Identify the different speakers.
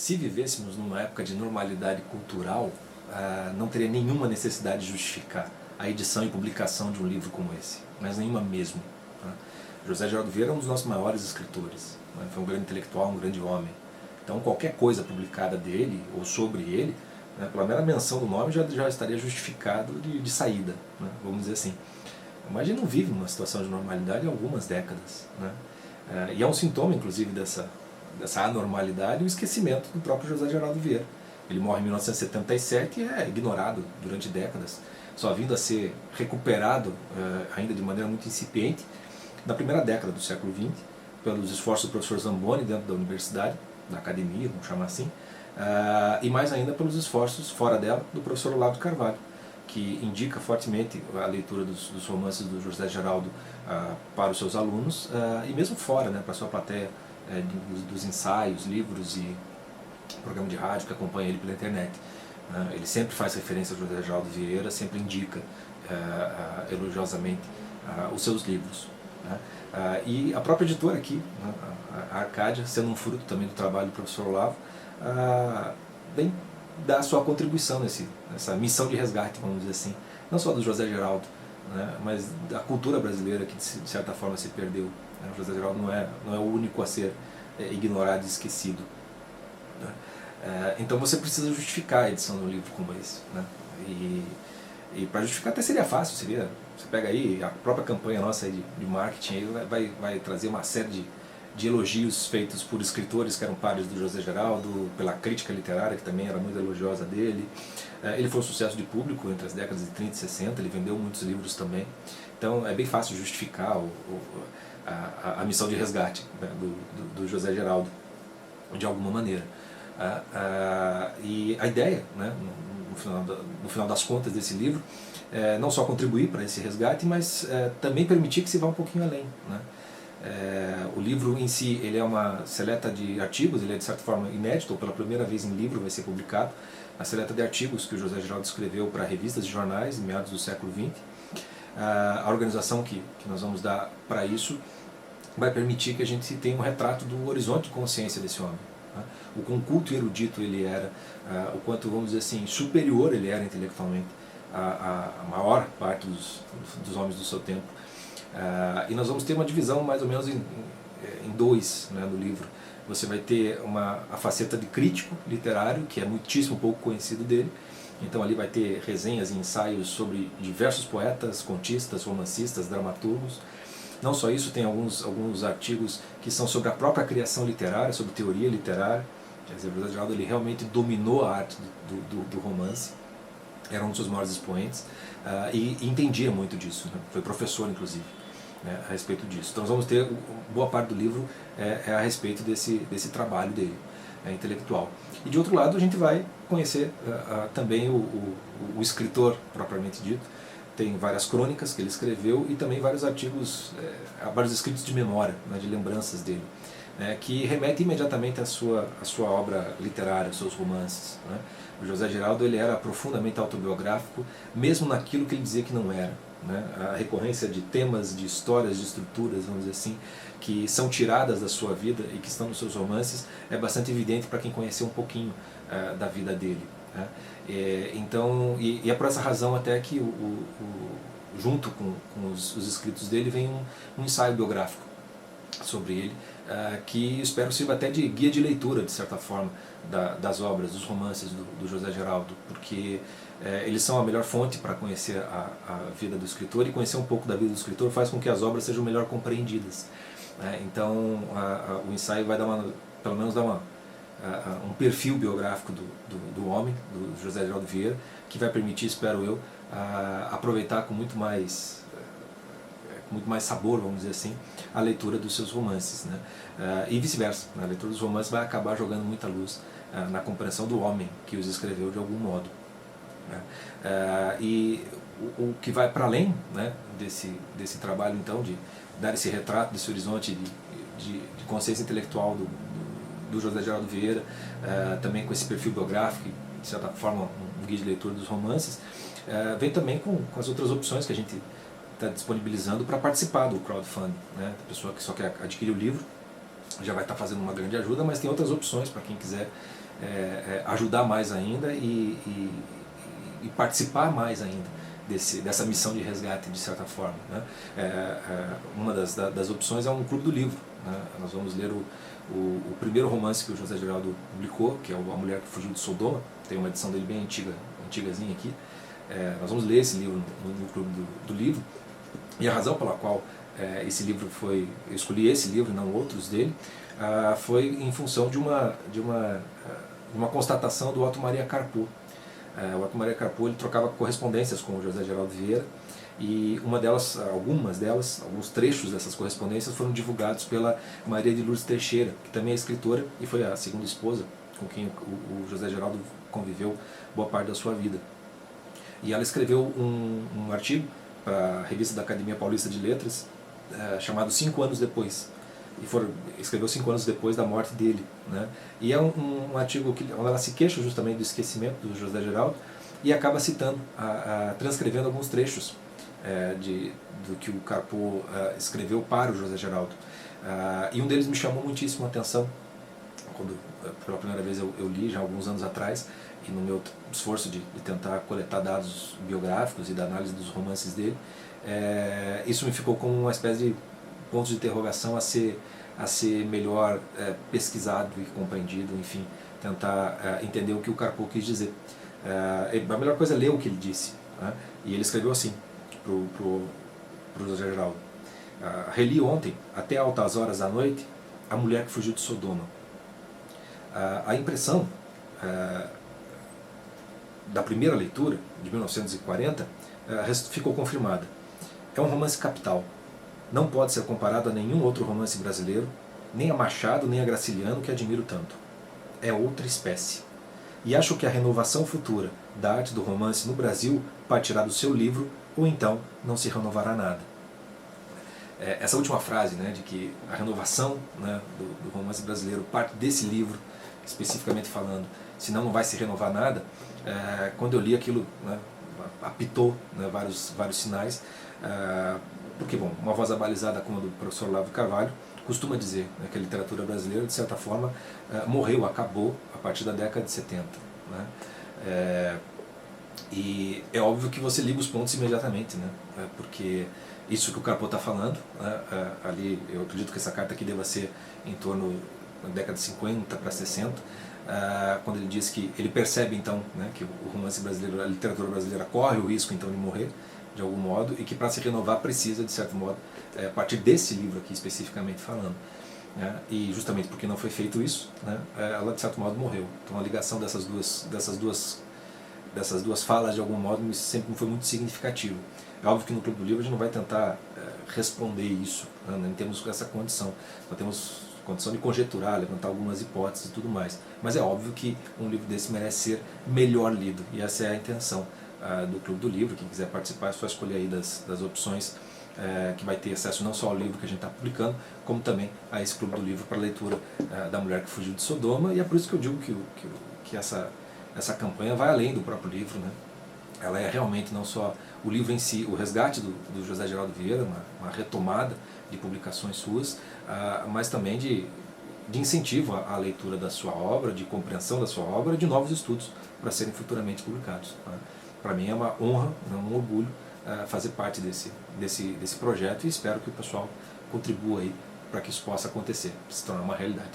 Speaker 1: se vivêssemos numa época de normalidade cultural, não teria nenhuma necessidade de justificar a edição e publicação de um livro como esse, mas nenhuma mesmo. José Geraldo Vieira é um dos nossos maiores escritores, foi um grande intelectual, um grande homem. Então qualquer coisa publicada dele ou sobre ele, pela mera menção do nome já estaria justificado de saída, vamos dizer assim. Mas a gente não vive numa situação de normalidade há algumas décadas, e é um sintoma, inclusive, dessa anormalidade, o esquecimento do próprio José Geraldo Vieira. Ele morre em 1977 e é ignorado durante décadas, só vindo a ser recuperado, ainda de maneira muito incipiente, na primeira década do século XX, pelos esforços do professor Zamboni dentro da universidade, da academia, vamos chamar assim, e mais ainda pelos esforços fora dela do professor Olavo de Carvalho, que indica fortemente a leitura dos romances do José Geraldo para os seus alunos, e mesmo fora, para a sua plateia dos ensaios, livros e programa de rádio que acompanha ele pela internet. Ele sempre faz referência ao José Geraldo Vieira, sempre indica elogiosamente os seus livros. E a própria editora aqui, a Arcádia, sendo um fruto também do trabalho do professor Olavo, vem dar a sua contribuição nessa missão de resgate, vamos dizer assim, não só do José Geraldo, mas da cultura brasileira que de certa forma se perdeu. O José Geraldo não é o único a ser ignorado e esquecido. Então você precisa justificar a edição de um livro como esse. E para justificar até seria fácil, você pega aí a própria campanha nossa aí de marketing, aí vai trazer uma série de elogios feitos por escritores que eram pares do José Geraldo, pela crítica literária, que também era muito elogiosa dele. Ele foi um sucesso de público entre as décadas de 30 e 60, ele vendeu muitos livros também. Então é bem fácil justificar a missão de resgate do José Geraldo, de alguma maneira. E a ideia, no final das contas desse livro, não só contribuir para esse resgate, mas também permitir que se vá um pouquinho além. O livro em si, ele é uma seleta de artigos, ele é de certa forma inédito, ou pela primeira vez em livro vai ser publicado, a seleta de artigos que o José Geraldo escreveu para revistas e jornais em meados do século XX. A organização que nós vamos dar para isso vai permitir que a gente tenha um retrato do horizonte de consciência desse homem. O quão culto e erudito ele era, o quanto, vamos dizer assim, superior ele era intelectualmente a maior parte dos homens do seu tempo. E nós vamos ter uma divisão mais ou menos em dois, no livro. Você vai ter a faceta de crítico literário, que é muitíssimo pouco conhecido dele. Então ali vai ter resenhas e ensaios sobre diversos poetas, contistas, romancistas, dramaturgos. Não só isso, tem alguns artigos que são sobre a própria criação literária, sobre teoria literária. Quer dizer, o José Geraldo ele realmente dominou a arte do romance, era um dos seus maiores expoentes, e entendia muito disso, foi professor inclusive, a respeito disso. Então nós vamos ter, boa parte do livro a respeito desse trabalho dele, intelectual. E de outro lado a gente vai conhecer também o escritor propriamente dito. Tem várias crônicas que ele escreveu e também vários artigos, vários escritos de memória, de lembranças dele, que remetem imediatamente à sua obra literária, aos seus romances. O José Geraldo ele era profundamente autobiográfico, mesmo naquilo que ele dizia que não era. A recorrência de temas, de histórias, de estruturas, vamos dizer assim, que são tiradas da sua vida e que estão nos seus romances, é bastante evidente para quem conheceu um pouquinho da vida dele. Então, e é por essa razão até que junto com os escritos dele vem um ensaio biográfico sobre ele, que espero sirva até de guia de leitura, de certa forma, das obras, dos romances do José Geraldo, porque eles são a melhor fonte para conhecer a vida do escritor, e conhecer um pouco da vida do escritor faz com que as obras sejam melhor compreendidas. Então o ensaio vai pelo menos dar um perfil biográfico do homem, do José Geraldo Vieira, que vai permitir, espero eu, aproveitar com muito mais sabor, vamos dizer assim, a leitura dos seus romances, e vice-versa. A leitura dos romances vai acabar jogando muita luz na compreensão do homem que os escreveu de algum modo. E o que vai para além, desse trabalho, então, de dar esse retrato, desse horizonte de consciência intelectual do José Geraldo Vieira, também com esse perfil biográfico, de certa forma um guia de leitura dos romances, vem também com as outras opções que a gente está disponibilizando para participar do crowdfunding. A pessoa que só quer adquirir o livro, já vai estar fazendo uma grande ajuda, mas tem outras opções para quem quiser ajudar mais ainda e participar mais ainda dessa missão de resgate, de certa forma, né? Uma das opções é um clube do livro, né? Nós vamos ler o primeiro romance que o José Geraldo publicou, que é A Mulher que Fugiu de Sodoma. Tem uma edição dele bem antigazinha aqui. Nós vamos ler esse livro no clube do livro, e a razão pela qual eu escolhi esse livro e não outros dele, foi em função de uma constatação do Otto Maria Carpo. O Otto Maria Carpo, ele trocava correspondências com o José Geraldo Vieira, e alguns trechos dessas correspondências foram divulgados pela Maria de Lourdes Teixeira, que também é escritora e foi a segunda esposa com quem o José Geraldo conviveu boa parte da sua vida. E ela escreveu um artigo para a revista da Academia Paulista de Letras, chamado 5 anos depois. Escreveu 5 anos depois da morte dele, né? E é um artigo onde ela se queixa justamente do esquecimento do José Geraldo e acaba citando, transcrevendo alguns trechos do que o Carpo escreveu para o José Geraldo. E um deles me chamou muitíssimo a atenção quando pela primeira vez eu li, já há alguns anos atrás, e no meu esforço de tentar coletar dados biográficos e da análise dos romances dele, isso me ficou como uma espécie de ponto de interrogação a ser melhor pesquisado e compreendido, enfim, tentar entender o que o Carpo quis dizer. A melhor coisa é ler o que ele disse, né? E ele escreveu assim para o José Geraldo: reli ontem, até altas horas da noite, A Mulher que Fugiu de Sodoma. A impressão da primeira leitura, de 1940, ficou confirmada. É um romance capital. Não pode ser comparado a nenhum outro romance brasileiro, nem a Machado, nem a Graciliano, que admiro tanto. É outra espécie. E acho que a renovação futura da arte do romance no Brasil partirá do seu livro, ou então não se renovará nada. Essa última frase, né, de que a renovação, né, do romance brasileiro parte desse livro, especificamente falando, senão não vai se renovar nada, quando eu li aquilo, né, apitou, né, vários sinais, porque, bom, uma voz abalizada como a do professor Olavo Carvalho costuma dizer, né, que a literatura brasileira, de certa forma, morreu, acabou a partir da década de 70. Né? E é óbvio que você liga os pontos imediatamente, né? Porque isso que o Carpo está falando, né, ali, eu acredito que essa carta aqui deva ser em torno da década de 50 para 60, quando ele diz que ele percebe, então, né, que o romance brasileiro, a literatura brasileira corre o risco, então, de morrer, de algum modo, e que para se renovar precisa, de certo modo, a partir desse livro aqui especificamente falando, né, e justamente porque não foi feito isso, né, ela de certo modo morreu. Então a ligação dessas duas falas, de algum modo, sempre me foi muito significativo. É óbvio que no Clube do Livro a gente não vai tentar responder isso, né, nem temos essa condição, nós temos condição de conjecturar, levantar algumas hipóteses e tudo mais, mas é óbvio que um livro desse merece ser melhor lido, e essa é a intenção do Clube do Livro. Quem quiser participar é só escolher aí das opções, que vai ter acesso não só ao livro que a gente está publicando, como também a esse Clube do Livro para leitura da Mulher que Fugiu de Sodoma, e é por isso que eu digo que essa campanha vai além do próprio livro, né? Ela é realmente não só o livro em si, o resgate do José Geraldo Vieira, uma retomada de publicações suas, mas também de incentivo à leitura da sua obra, de compreensão da sua obra, de novos estudos para serem futuramente publicados. Para mim é uma honra, um orgulho fazer parte desse projeto, e espero que o pessoal contribua aí para que isso possa acontecer, se tornar uma realidade.